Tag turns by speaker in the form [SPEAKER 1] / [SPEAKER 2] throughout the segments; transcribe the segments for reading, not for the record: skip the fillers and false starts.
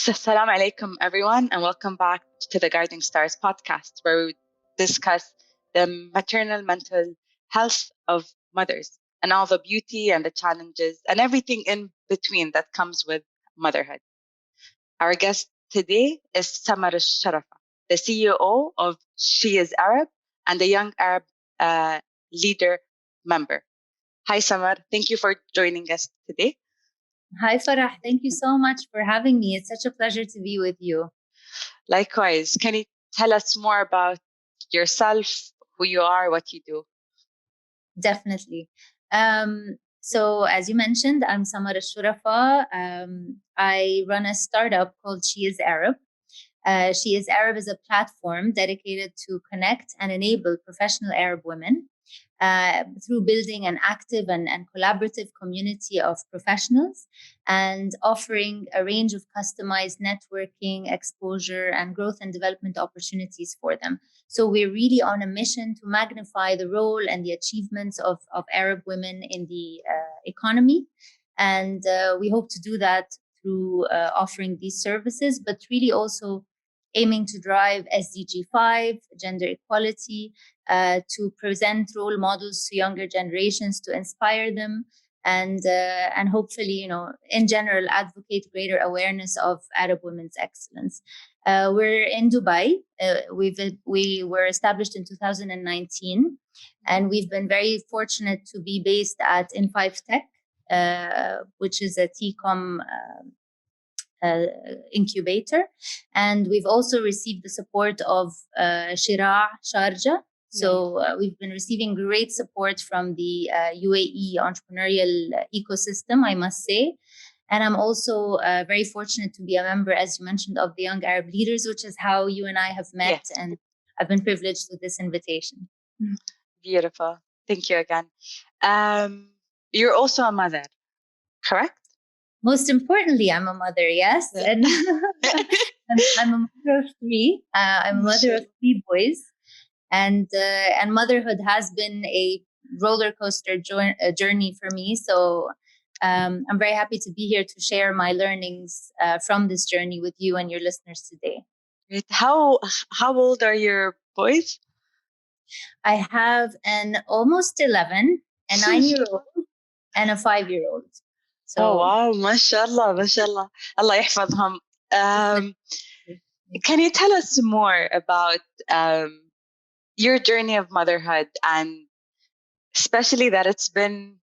[SPEAKER 1] Assalamu alaikum, everyone, and welcome back to the Guiding Stars podcast, where we discuss the maternal mental health of mothers and all the beauty and the challenges and everything in between that comes with motherhood. Our guest today is Samar Shorafa, the CEO of She is Arab and a young Arab leader member. Hi, Samar. Thank you for joining us today.
[SPEAKER 2] Hi, Farah. Thank you so much for having me. It's such a pleasure to be with you.
[SPEAKER 1] Likewise. Can you tell us more about yourself, who you are, what you do?
[SPEAKER 2] Definitely. So as you mentioned, I'm Samar Shorafa. I run a startup called She is Arab. She is Arab is a platform dedicated to connect and enable professional Arab women through building an active and collaborative community of professionals and offering a range of customized networking, exposure, and growth and development opportunities for them. So we're really on a mission to magnify the role and the achievements of Arab women in the economy. And we hope to do that through offering these services, but really also aiming to drive SDG 5, gender equality, to present role models to younger generations, to inspire them, and hopefully, in general, advocate greater awareness of Arab women's excellence. We're in Dubai. We were established in 2019, and we've been very fortunate to be based at In5 Tech, which is a TCOM incubator. And we've also received the support of Sharjah. So we've been receiving great support from the UAE entrepreneurial ecosystem, I must say. And I'm also very fortunate to be a member, as you mentioned, of the Young Arab Leaders, which is how you and I have met. Yes. And I've been privileged with this invitation.
[SPEAKER 1] Beautiful. Thank you again. You're also a mother, correct?
[SPEAKER 2] Most importantly, I'm a mother, yes. Yeah. And I'm a mother of three. I'm a mother of three boys. And motherhood has been a roller coaster journey for me. So I'm very happy to be here to share my learnings from this journey with you and your listeners today.
[SPEAKER 1] How old are your boys?
[SPEAKER 2] I have an almost 11, a 9-year-old, and a 5-year-old.
[SPEAKER 1] So, oh wow, mashallah, mashallah. Allah yahfadhum. Can you tell us more about your journey of motherhood, and especially that it's been,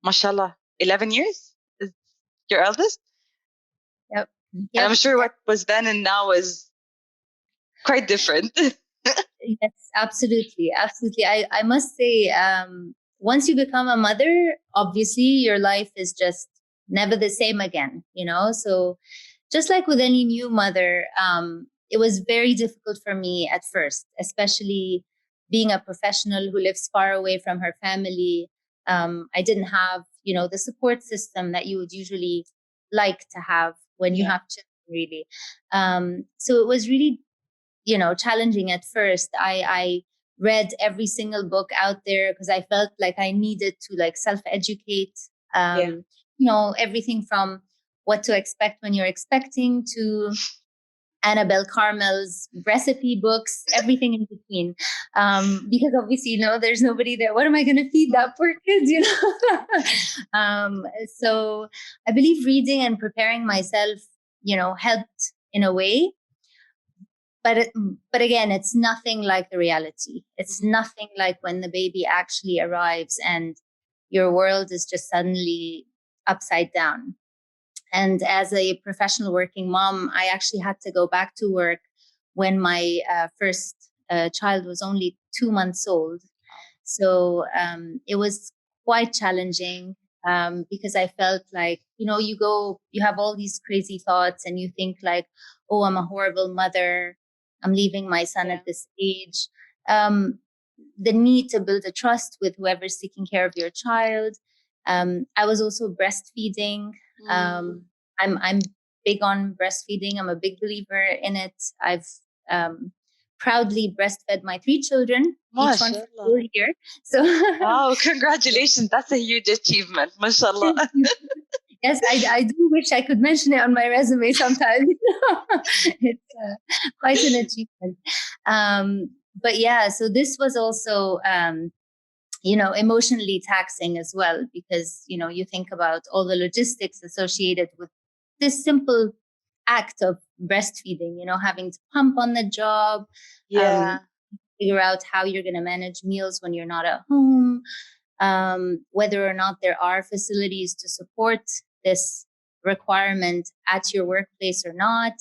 [SPEAKER 1] mashallah, 11 years? Is your eldest?
[SPEAKER 2] Yep.
[SPEAKER 1] And I'm sure what was then and now is quite different.
[SPEAKER 2] Yes, absolutely. Absolutely. I must say, once you become a mother, obviously your life is just never the same again, So just like with any new mother, it was very difficult for me at first, especially being a professional who lives far away from her family. I didn't have, the support system that you would usually like to have when you have children, really. So it was really, challenging at first. I read every single book out there because I felt like I needed to self-educate, everything from what to expect when you're expecting to Annabelle Carmel's recipe books, everything in between. Because obviously, there's nobody there. What am I going to feed that poor kid, So I believe reading and preparing myself, helped in a way. But again, it's nothing like the reality. It's nothing like when the baby actually arrives and your world is just suddenly upside down. And as a professional working mom, I actually had to go back to work when my first child was only 2 months old. So it was quite challenging because I felt like, you have all these crazy thoughts and you think like, oh, I'm a horrible mother. I'm leaving my son at this age. The need to build a trust with whoever's taking care of your child. I was also breastfeeding. I'm big on breastfeeding. I'm a big believer in it. I've proudly breastfed my 3 children, each one for 4 years. So
[SPEAKER 1] wow, congratulations. That's a huge achievement. Mashallah.
[SPEAKER 2] Yes, I do wish I could mention it on my resume sometimes. It's quite an achievement. But yeah, so this was also, emotionally taxing as well, because, you think about all the logistics associated with this simple act of breastfeeding, having to pump on the job,
[SPEAKER 1] Yeah.
[SPEAKER 2] figure out how you're going to manage meals when you're not at home, whether or not there are facilities to support this requirement at your workplace or not,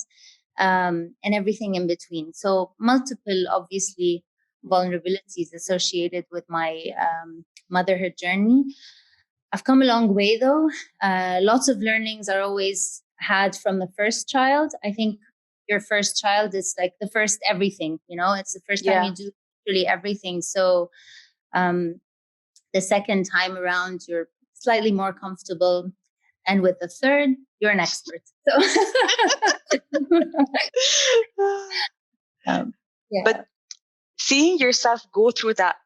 [SPEAKER 2] and everything in between. So multiple, obviously, vulnerabilities associated with my motherhood journey. I've come a long way, though. Lots of learnings are always had from the first child. I think your first child is like the first everything, it's the first time you do really everything. So the second time around, you're slightly more comfortable. And with the third, you're an expert. So, yeah.
[SPEAKER 1] But seeing yourself go through that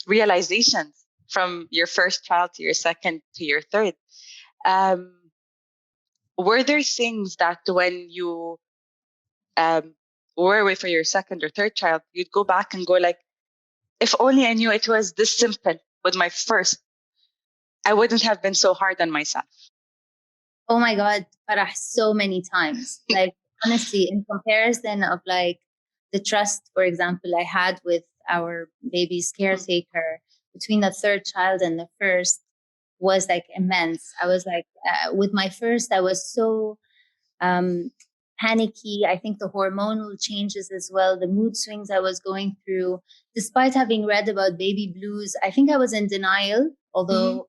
[SPEAKER 1] realizations from your first child to your second to your third, were there things that when you were with for your second or third child, you'd go back and go like, if only I knew it was this simple with my first, I wouldn't have been so hard on myself.
[SPEAKER 2] Oh my God, Farah, so many times. Like, honestly, in comparison of like the trust, for example, I had with our baby's caretaker between the third child and the first was like immense. I was like, with my first, I was so panicky. I think the hormonal changes as well, the mood swings I was going through, despite having read about baby blues, I think I was in denial, although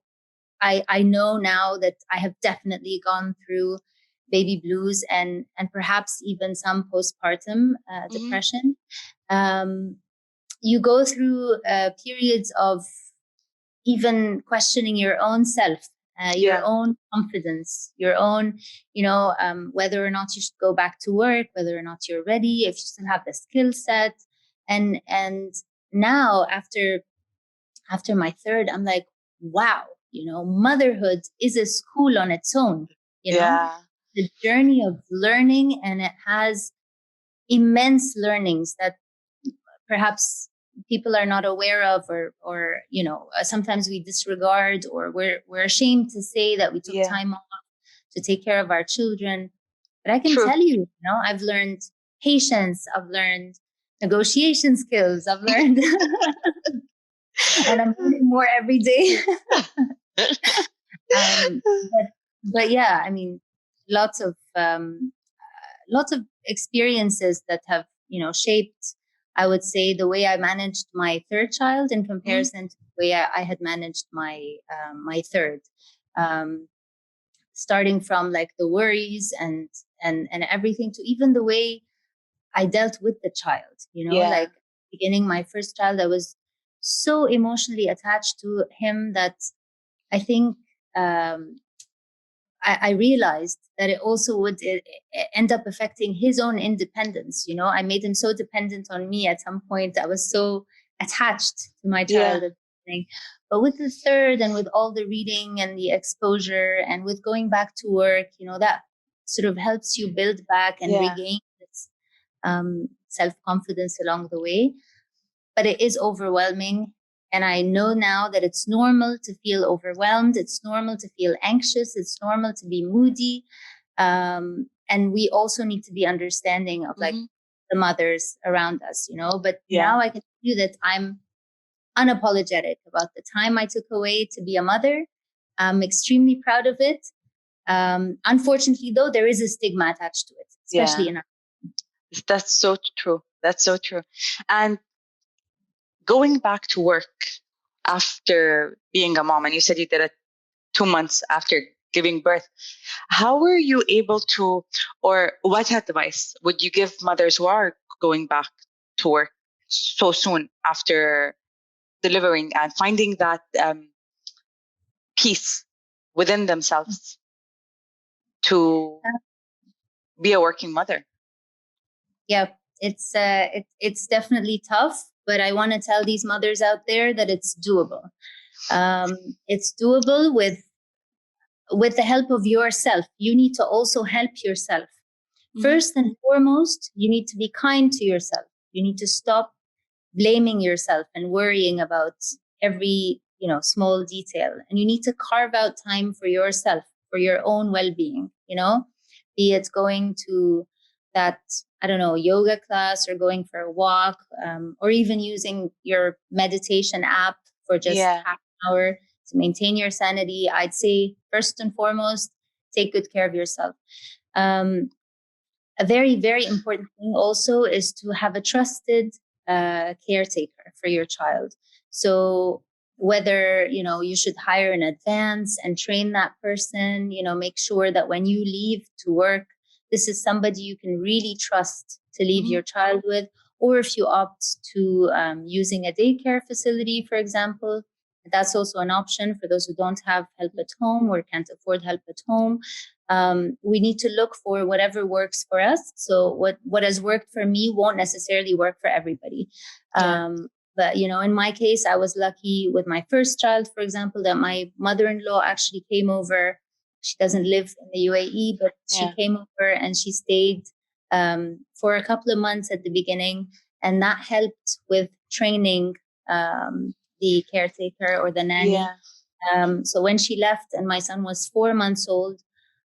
[SPEAKER 2] I know now that I have definitely gone through baby blues and perhaps even some postpartum depression. You go through periods of even questioning your own self, your own confidence, your own, whether or not you should go back to work, whether or not you're ready, if you still have the skill set. And now after my third, I'm like, wow, motherhood is a school on its own, the journey of learning, and it has immense learnings that perhaps people are not aware of, or sometimes we disregard, or we're ashamed to say that we took time off to take care of our children. But I can tell you, I've learned patience, I've learned negotiation skills, I've learned and I'm learning more every day. But yeah, I mean, lots of experiences that have shaped, I would say, the way I managed my third child in comparison to the way I had managed my my third. Starting from like the worries and everything, to even the way I dealt with the child. Like beginning my first child, I was so emotionally attached to him that I think I realized that it also would end up affecting his own independence. I made him so dependent on me at some point. I was so attached to my child at the beginning. But with the third, and with all the reading and the exposure, and with going back to work, that sort of helps you build back and regain this self-confidence along the way. But it is overwhelming. And I know now that it's normal to feel overwhelmed. It's normal to feel anxious. It's normal to be moody. And we also need to be understanding of like the mothers around us, But now I can tell you that I'm unapologetic about the time I took away to be a mother. I'm extremely proud of it. Unfortunately, though, there is a stigma attached to it, especially in our.
[SPEAKER 1] That's so true. That's so true. And going back to work after being a mom, and you said you did it 2 months after giving birth, how were you able to, or what advice would you give mothers who are going back to work so soon after delivering and finding that peace within themselves to be a working mother?
[SPEAKER 2] Yeah, it's definitely tough, but I want to tell these mothers out there that it's doable. It's doable with the help of yourself. You need to also help yourself. First and foremost, you need to be kind to yourself. You need to stop blaming yourself and worrying about every, small detail. And you need to carve out time for yourself, for your own well-being, be it going to that, I don't know, yoga class, or going for a walk, or even using your meditation app for just half an hour to maintain your sanity. I'd say first and foremost, take good care of yourself. A very, very important thing also is to have a trusted caretaker for your child. So whether, you should hire in advance and train that person, make sure that when you leave to work, this is somebody you can really trust to leave your child with. Or if you opt to using a daycare facility, for example, that's also an option for those who don't have help at home or can't afford help at home. We need to look for whatever works for us. So what has worked for me won't necessarily work for everybody. But, in my case, I was lucky with my first child, for example, that my mother-in-law actually came over. She doesn't live in the UAE, but she came over and she stayed for a couple of months at the beginning. And that helped with training the caretaker or the nanny. So when she left and my son was 4 months old,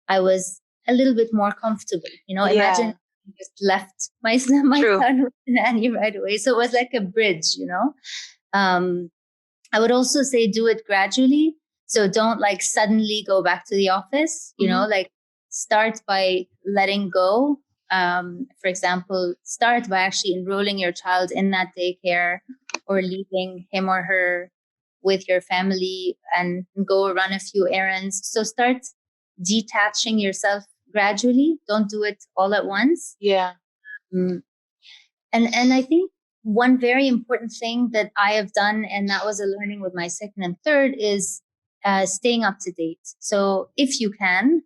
[SPEAKER 2] I was a little bit more comfortable. Imagine I just left my son with the nanny right away. So it was like a bridge, I would also say do it gradually. So don't suddenly go back to the office, start by letting go. For example, start by actually enrolling your child in that daycare or leaving him or her with your family and go run a few errands. So start detaching yourself gradually. Don't do it all at once. And I think one very important thing that I have done, and that was a learning with my second and third, is staying up to date. So if you can,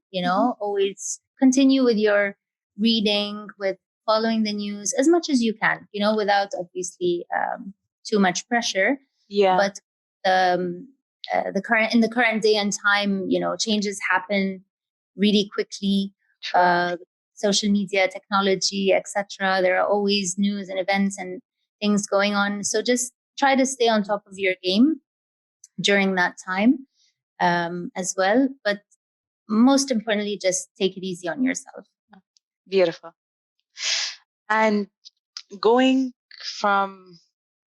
[SPEAKER 2] always continue with your reading, with following the news as much as you can, without obviously too much pressure. But in the current day and time, changes happen really quickly. Social media, technology, etc. There are always news and events and things going on. So just try to stay on top of your game during that time as well. But most importantly, just take it easy on yourself.
[SPEAKER 1] Beautiful. And going from,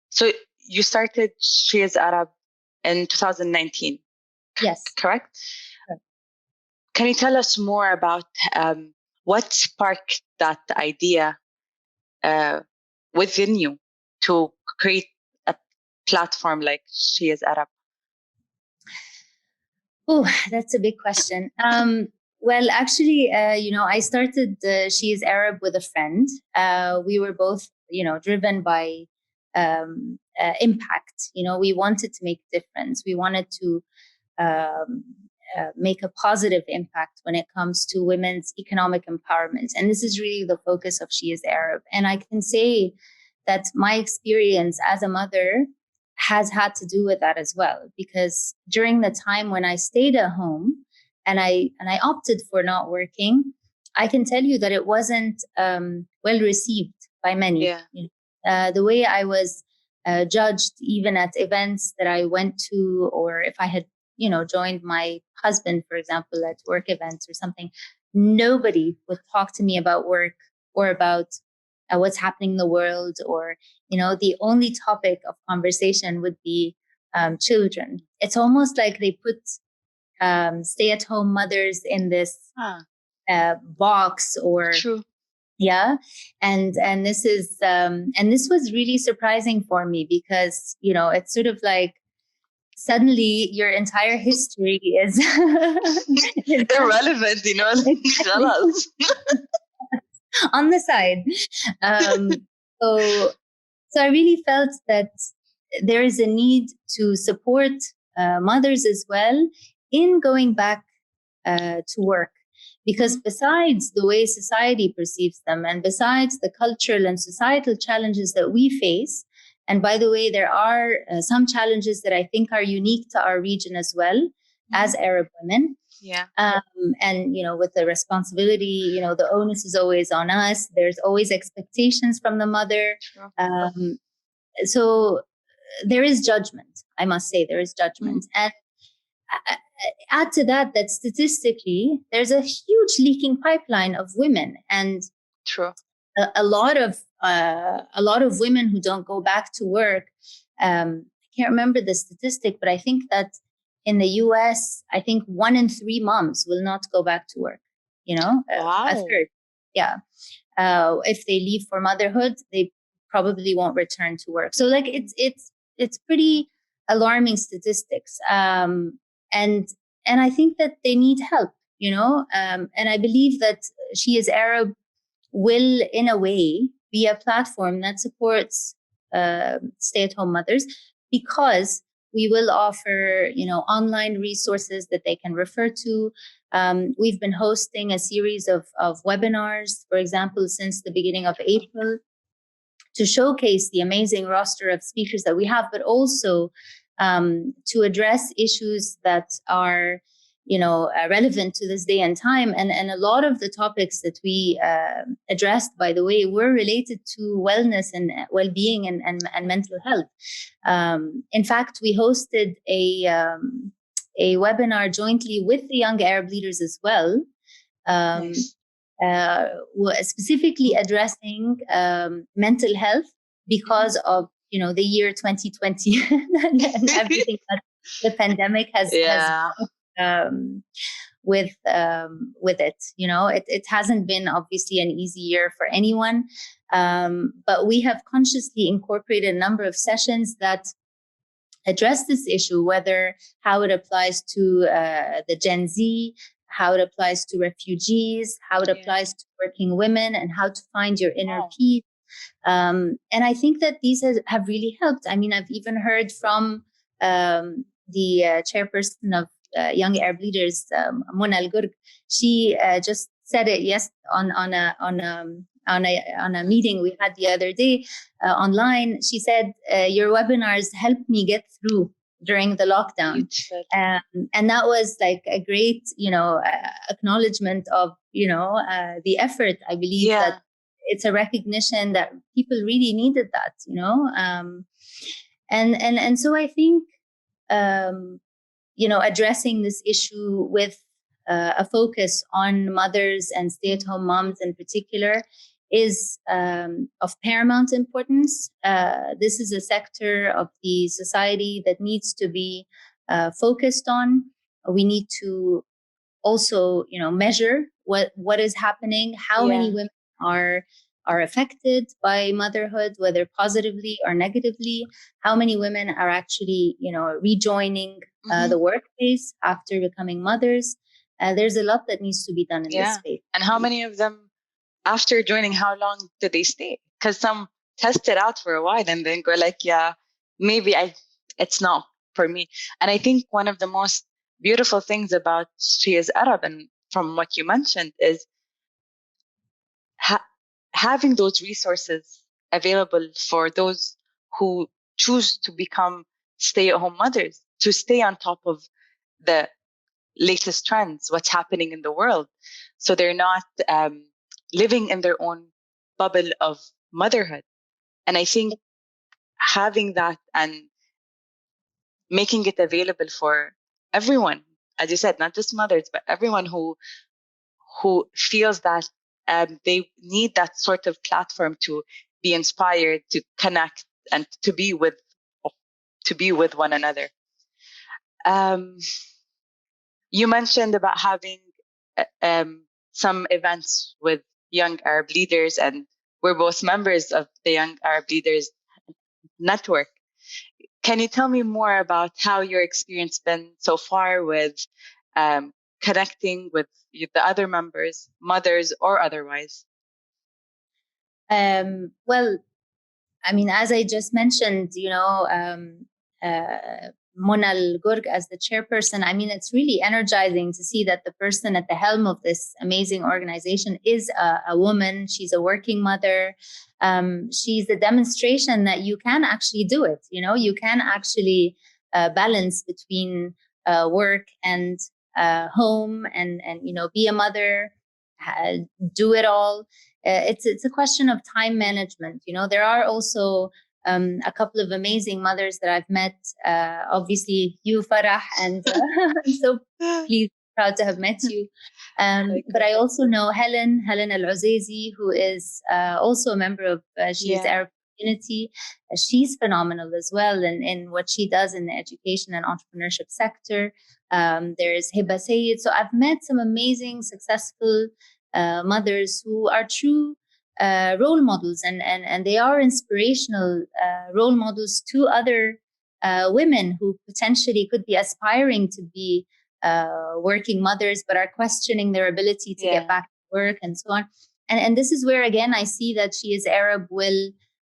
[SPEAKER 1] so you started She is Arab in 2019.
[SPEAKER 2] Yes.
[SPEAKER 1] Correct? Can you tell us more about what sparked that idea within you to create a platform like She is Arab?
[SPEAKER 2] Oh, that's a big question. Well, actually, I started She is Arab with a friend. We were both, driven by impact. We wanted to make a difference. We wanted to make a positive impact when it comes to women's economic empowerment. And this is really the focus of She is Arab. And I can say that my experience as a mother has had to do with that as well, because during the time when I stayed at home and I opted for not working, I can tell you that it wasn't well received by many. The way I was judged, even at events that I went to, or if I had joined my husband, for example, at work events or something, nobody would talk to me about work or about what's happening in the world, or the only topic of conversation would be children. It's almost like they put stay-at-home mothers in this box, or and this is and this was really surprising for me, because it's sort of like suddenly your entire history is
[SPEAKER 1] irrelevant,
[SPEAKER 2] on the side. So I really felt that there is a need to support mothers as well in going back to work, because besides the way society perceives them, and besides the cultural and societal challenges that we face, and by the way, there are some challenges that I think are unique to our region as well. as Arab women.
[SPEAKER 1] Yeah.
[SPEAKER 2] And, with the responsibility, the onus is always on us. There's always expectations from the mother.
[SPEAKER 1] True.
[SPEAKER 2] So there is judgment. I must say there is judgment. And add to that statistically, there's a huge leaking pipeline of women, and
[SPEAKER 1] True.
[SPEAKER 2] a lot of women who don't go back to work. I can't remember the statistic, but I think that in the US, I think 1 in 3 moms will not go back to work.
[SPEAKER 1] Wow.
[SPEAKER 2] A third. Yeah. If they leave for motherhood, they probably won't return to work. So like it's pretty alarming statistics. And I think that they need help, and I believe that She is Arab will, in a way, be a platform that supports stay-at-home mothers, because we will offer, online resources that they can refer to. We've been hosting a series of webinars, for example, since the beginning of April, to showcase the amazing roster of speakers that we have, but also to address issues that are relevant to this day and time. And a lot of the topics that we addressed, by the way, were related to wellness and well-being and mental health. In fact, we hosted a webinar jointly with the Young Arab Leaders as well,
[SPEAKER 1] Nice.
[SPEAKER 2] Specifically addressing mental health because of the year 2020 and everything that the pandemic has with it. It hasn't been obviously an easy year for anyone, but we have consciously incorporated a number of sessions that address this issue, whether how it applies to the Gen Z, how it applies to refugees, how it applies to working women, and how to find your inner peace. And I think that these have really helped. I mean, I've even heard from the chairperson of Young Arab Leaders, Mona Al-Gurg. She just said it on a meeting we had the other day online. She said, your webinars helped me get through during the lockdown. And that was like a great, acknowledgement of, the effort. I believe that it's a recognition that people really needed that, and so I think, addressing this issue with a focus on mothers and stay-at-home moms in particular is of paramount importance. This is a sector of the society that needs to be focused on. We need to also, measure what is happening, how many women are affected by motherhood, whether positively or negatively, how many women are actually, rejoining the workplace after becoming mothers. There's a lot that needs to be done in this space.
[SPEAKER 1] And how many of them, after joining, how long do they stay? Because some test it out for a while and then go like, maybe it's not for me. And I think one of the most beautiful things about She is Arab, and from what you mentioned, is having those resources available for those who choose to become stay-at-home mothers, to stay on top of the latest trends, what's happening in the world. So they're not living in their own bubble of motherhood. And I think having that and making it available for everyone, as you said, not just mothers, but everyone who feels that they need that sort of platform to be inspired, to connect, and to be with one another. You mentioned about having some events with Young Arab Leaders, and we're both members of the Young Arab Leaders Network. Can you tell me more about how your experience been so far with connecting with the other members, mothers or otherwise?
[SPEAKER 2] Well, I mean, as I just mentioned, Mona Al-Gurg as the chairperson, I mean, it's really energizing to see that the person at the helm of this amazing organization is a woman. She's a working mother. She's a demonstration that you can actually do it. You can actually balance between work and home, and be a mother, do it all. It's a question of time management. There are also a couple of amazing mothers that I've met. Obviously, you, Farah, and I'm so pleased, proud to have met you. But I also know Helen Al-Uzaisi, who is also a member of She is Arab community. She's phenomenal as well in what she does in the education and entrepreneurship sector. There's Hiba Sayed. So I've met some amazing, successful mothers who are true role models, and they are inspirational role models to other women who potentially could be aspiring to be working mothers, but are questioning their ability to get back to work and so on. And this is where, again, I see that She is Arab will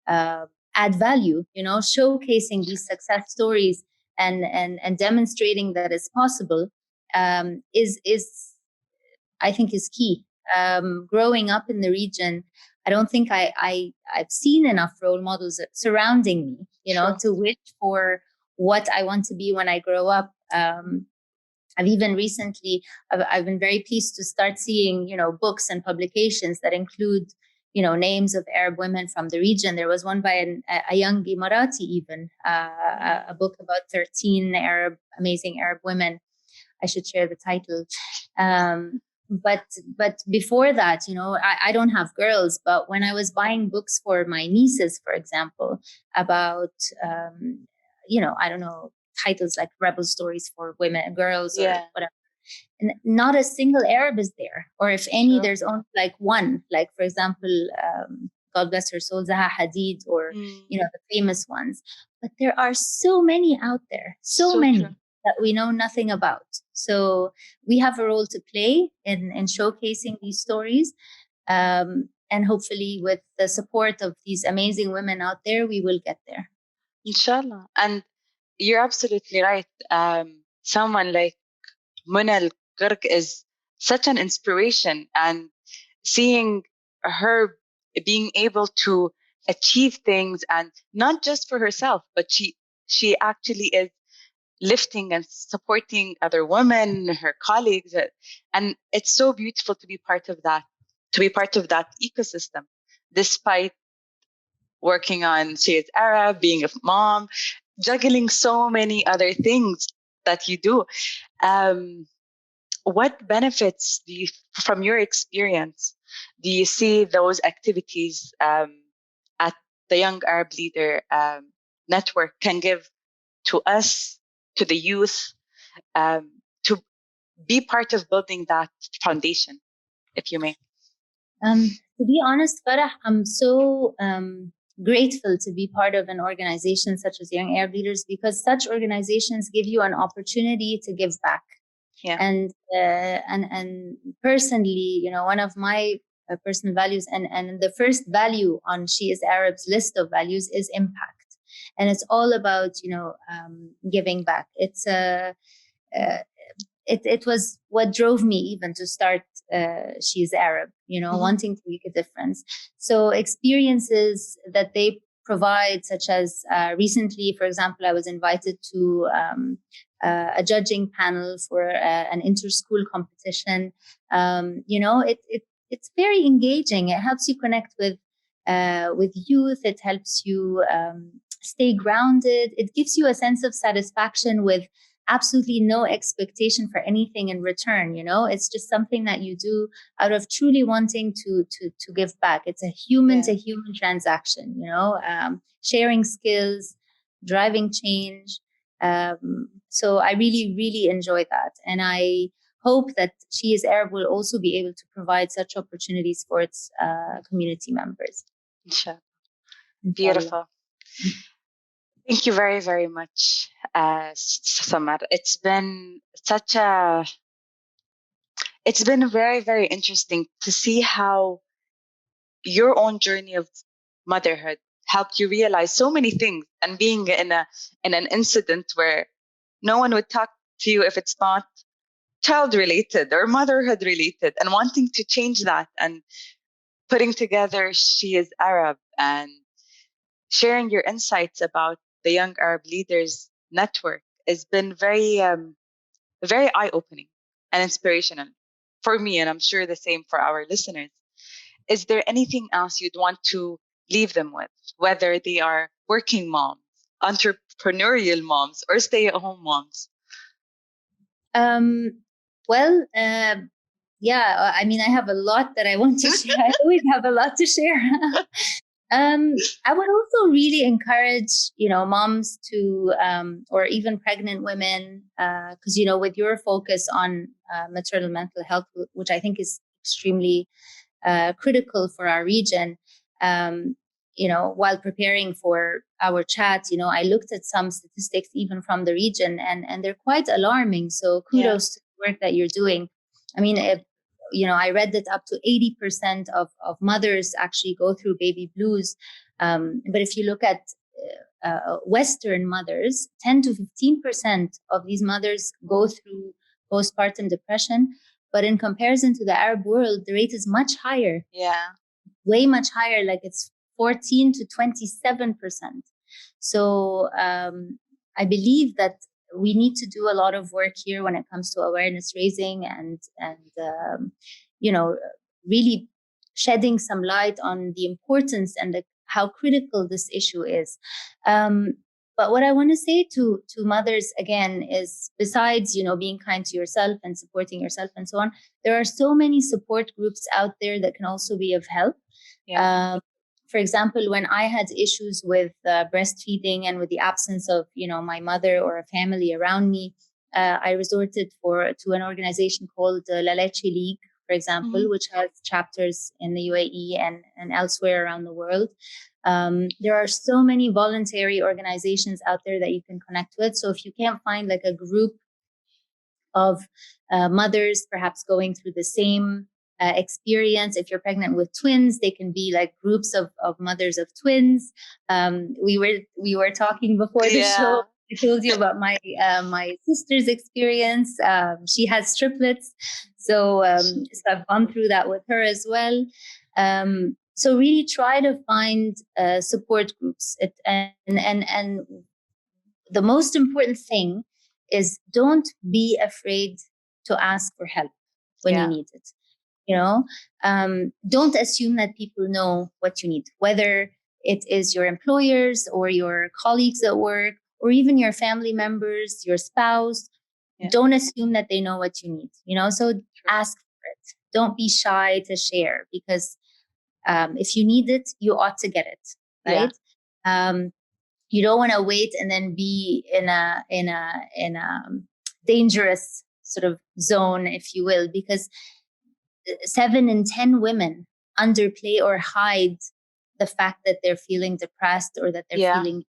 [SPEAKER 2] add value, showcasing these success stories and demonstrating that it's possible, is I think is key. Growing up in the region, I don't think I've seen enough role models surrounding me, to wish for what I want to be when I grow up. I've even recently, I've been very pleased to start seeing, books and publications that include, names of Arab women from the region. There was one by a young Emirati, even a book about 13 amazing Arab women. I should share the title. But before that, I don't have girls, but when I was buying books for my nieces, for example, about, I don't know, titles like Rebel Stories for Women and Girls or whatever, and not a single Arab is there. Or if any, there's only like one, like, for example, God bless her soul, Zaha Hadid, or, the famous ones. But there are so many out there, so many. True. That we know nothing about. So we have a role to play in showcasing these stories. And hopefully with the support of these amazing women out there, we will get there.
[SPEAKER 1] Inshallah. And you're absolutely right. Someone like Munal Gurk is such an inspiration, and seeing her being able to achieve things, and not just for herself, but she actually is lifting and supporting other women, her colleagues. And it's so beautiful to be part of that, ecosystem, despite working on She is Arab, being a mom, juggling so many other things that you do. What benefits do you, from your experience, do you see those activities at the Young Arab Leader Network can give to us, to the youth, to be part of building that foundation, if you may?
[SPEAKER 2] To be honest, Farah, I'm so grateful to be part of an organization such as Young Arab Leaders, because such organizations give you an opportunity to give back.
[SPEAKER 1] Yeah.
[SPEAKER 2] And personally, one of my personal values, and the first value on She is Arab's list of values is impact. And it's all about, giving back. It's it was what drove me even to start She is Arab, wanting to make a difference. So experiences that they provide, such as recently, for example, I was invited to a judging panel for an inter-school competition. It's very engaging. It helps you connect with youth. It helps you stay grounded. It gives you a sense of satisfaction with absolutely no expectation for anything in return. It's just something that you do out of truly wanting to give back. It's a human to human transaction, sharing skills, driving change. So I really, really enjoy that. And I hope that She is Arab will also be able to provide such opportunities for its community members.
[SPEAKER 1] Inshallah. Beautiful. Thank you very, very much, Samar. It's been very, very interesting to see how your own journey of motherhood helped you realize so many things, and being in an incident where no one would talk to you if it's not child related or motherhood related, and wanting to change that, and putting together She is Arab, and sharing your insights about the Young Arab Leaders Network has been very very eye-opening and inspirational for me, and I'm sure the same for our listeners. Is there anything else you'd want to leave them with, whether they are working moms, entrepreneurial moms, or stay-at-home moms?
[SPEAKER 2] Um, well, yeah, I mean, I have a lot that I want to share. I always have a lot to share. I would also really encourage, moms to, or even pregnant women, because, with your focus on maternal mental health, which I think is extremely critical for our region. While preparing for our chat, I looked at some statistics even from the region, and they're quite alarming. So kudos to the work that you're doing. I mean, if, I read that up to 80% of mothers actually go through baby blues. But if you look at Western mothers, 10 to 15% of these mothers go through postpartum depression. But in comparison to the Arab world, the rate is much higher.
[SPEAKER 1] Yeah.
[SPEAKER 2] Way much higher, like it's 14 to 27%. So I believe that we need to do a lot of work here when it comes to awareness raising and really shedding some light on the importance and how critical this issue is. But what I want to say to mothers again is, besides being kind to yourself and supporting yourself and so on, there are so many support groups out there that can also be of help.
[SPEAKER 1] Yeah.
[SPEAKER 2] For example, when I had issues with breastfeeding and with the absence of my mother or a family around me, I resorted to an organization called La Leche League, for example, which has chapters in the UAE and elsewhere around the world. There are so many voluntary organizations out there that you can connect with. So if you can't find like a group of mothers perhaps going through the same experience, if you're pregnant with twins, they can be like groups of mothers of twins. We were talking before the show. I told you about my sister's experience. She has triplets, so I've gone through that with her as well. So really try to find support groups. And the most important thing is, don't be afraid to ask for help when you need it. Don't assume that people know what you need, whether it is your employers or your colleagues at work or even your family members, your spouse. Don't assume that they know what you need, so ask for it. Don't be shy to share, because if you need it, you ought to get it, right? You don't want to wait and then be in a dangerous sort of zone, if you will, because 7 in 10 women underplay or hide the fact that they're feeling depressed or that they're feeling.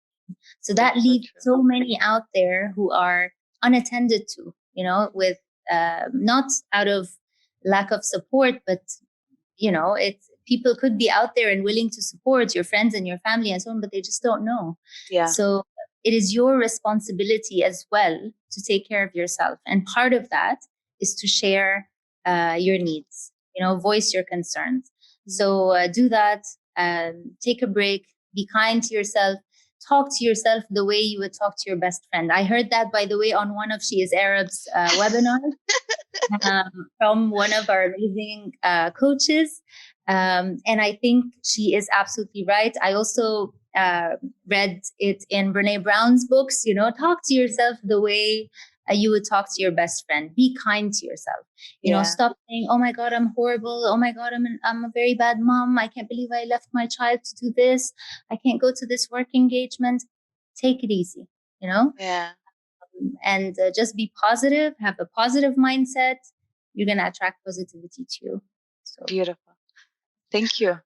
[SPEAKER 2] So that leaves so many out there who are unattended to, with not out of lack of support, but it's, people could be out there and willing to support your friends and your family and so on, but they just don't know. So it is your responsibility as well to take care of yourself. And part of that is to share your needs, voice your concerns. So do that, take a break, be kind to yourself, talk to yourself the way you would talk to your best friend. I heard that, by the way, on one of She is Arab's webinars. From one of our amazing coaches. And I think she is absolutely right. I also read it in Brene Brown's books, talk to yourself the way you would talk to your best friend. Be kind to yourself. Stop saying, oh my God, I'm horrible. Oh my God, I'm a very bad mom. I can't believe I left my child to do this. I can't go to this work engagement. Take it easy, and just be positive, have a positive mindset. You're going to attract positivity to you. So
[SPEAKER 1] beautiful. Thank you.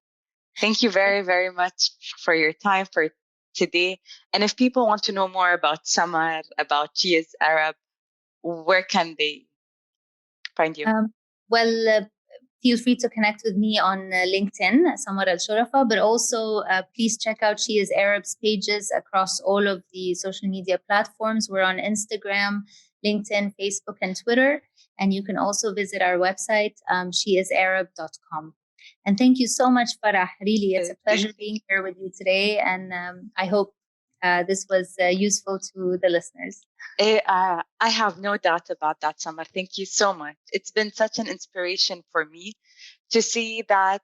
[SPEAKER 1] Thank you very, very much for your time for today. And if people want to know more about Samar, about She is Arab, where can they find you?
[SPEAKER 2] Feel free to connect with me on LinkedIn, Samar Al Shorafa, but also please check out She is Arab's pages across all of the social media platforms. We're on Instagram, LinkedIn, Facebook, and Twitter. And you can also visit our website, sheisarab.com. And thank you so much, Farah. Really, it's a pleasure being here with you today. And I hope this was useful to the listeners.
[SPEAKER 1] I have no doubt about that, Samar. Thank you so much. It's been such an inspiration for me to see that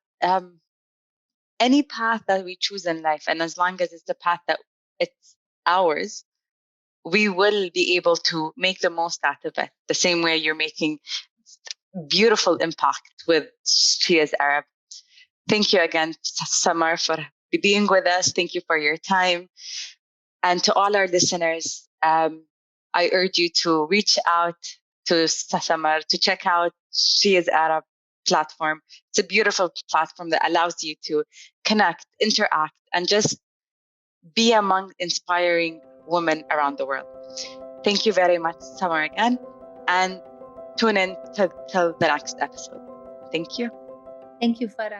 [SPEAKER 1] any path that we choose in life, and as long as it's the path that it's ours, we will be able to make the most out of it. The same way you're making beautiful impact with She is Arab. Thank you again, Samar, for being with us. Thank you for your time. And to all our listeners, I urge you to reach out to Samar to check out She is Arab platform. It's a beautiful platform that allows you to connect, interact, and just be among inspiring women around the world. Thank you very much, Samar, again. And tune in till the next episode. Thank you.
[SPEAKER 2] Thank you, Farah.